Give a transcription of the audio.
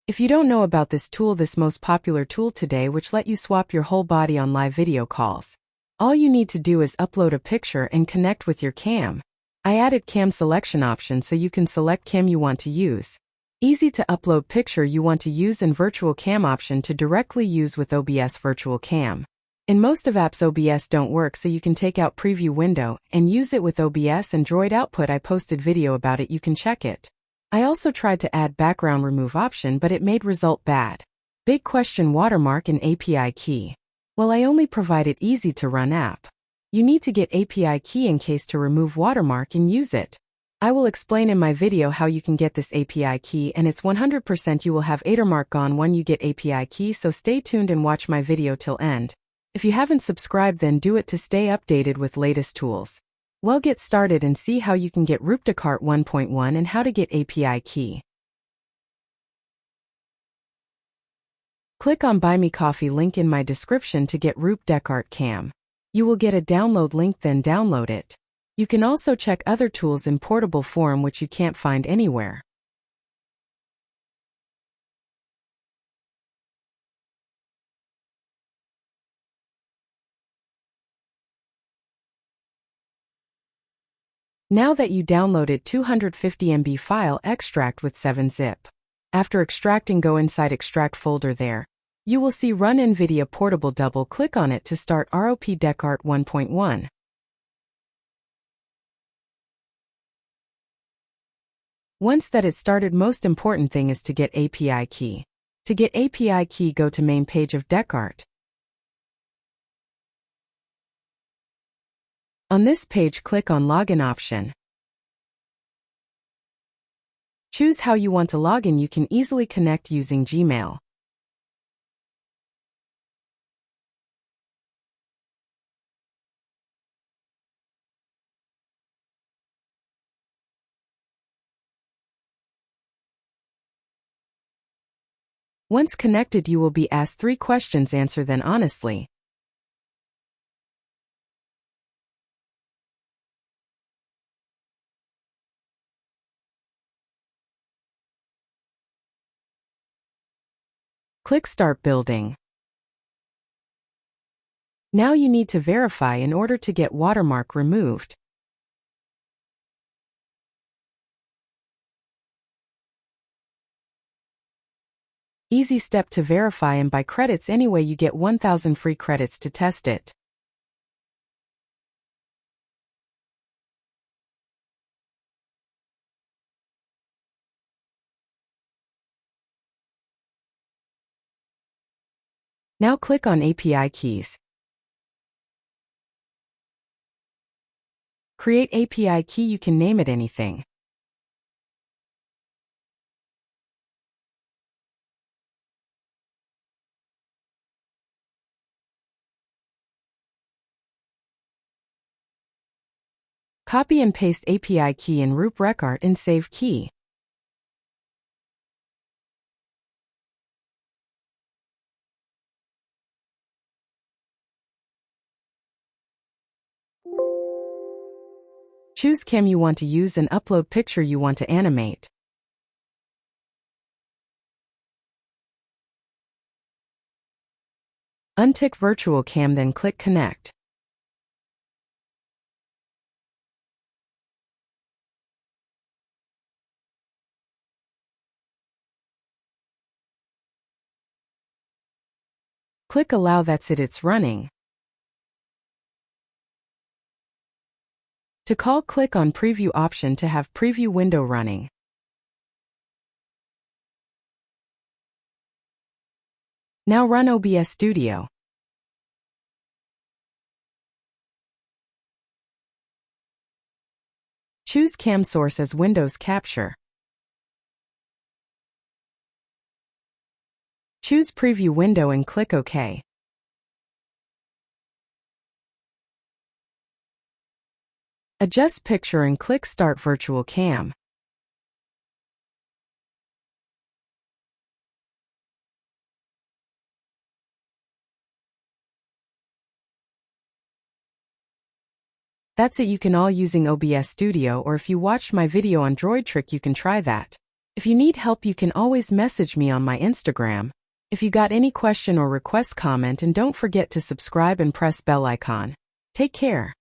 If you don't know about this most popular tool today which let you swap your whole body on live video calls. All you need to do is upload a picture and connect with your cam. I added cam selection option so you can select cam you want to use. Easy to upload picture you want to use and virtual cam option to directly use with OBS virtual cam. In most of apps OBS don't work so you can take out preview window and use it with OBS and Droid output. I posted video about it, you can check it. I also tried to add background remove option but it made result bad. Big question watermark and API key. Well, I only provided easy to run app. You need to get API key in case to remove watermark and use it. I will explain in my video how you can get this API key and it's 100% you will have watermark gone when you get API key, so stay tuned and watch my video till end. If you haven't subscribed then do it to stay updated with latest tools. Well, get started and see how you can get RoopDecart 1.1 and how to get API key. Click on Buy Me Coffee link in my description to get RoopDecart cam. You will get a download link, then download it. You can also check other tools in portable form which you can't find anywhere. Now that you downloaded 250 MB file, extract with 7-zip. After extracting, go inside extract folder there. You will see Run NVIDIA Portable, double click on it to start RoopDecart 1.1. Once that is started, most important thing is to get API key. To get API key, go to main page of Decart. On this page, click on Login option. Choose how you want to log in. You can easily connect using Gmail. Once connected, you will be asked 3 questions. Answer then honestly. Click Start Building. Now you need to verify in order to get watermark removed. Easy step to verify and buy credits anyway. You get 1000 free credits to test it. Now click on API keys. Create API key, you can name it anything. Copy and paste API key in RoopDecart and save key. Choose cam you want to use and upload picture you want to animate. Untick virtual cam, then click connect. Click allow, that's it, it's running. To call, click on preview option to have preview window running. Now run OBS Studio. Choose cam source as Windows Capture. Choose preview window and click OK. Adjust picture and click Start Virtual Cam. That's it, you can all using OBS Studio, or if you watched my video on Droid trick you can try that. If you need help, you can always message me on my Instagram. If you got any question or request, comment, and don't forget to subscribe and press bell icon. Take care.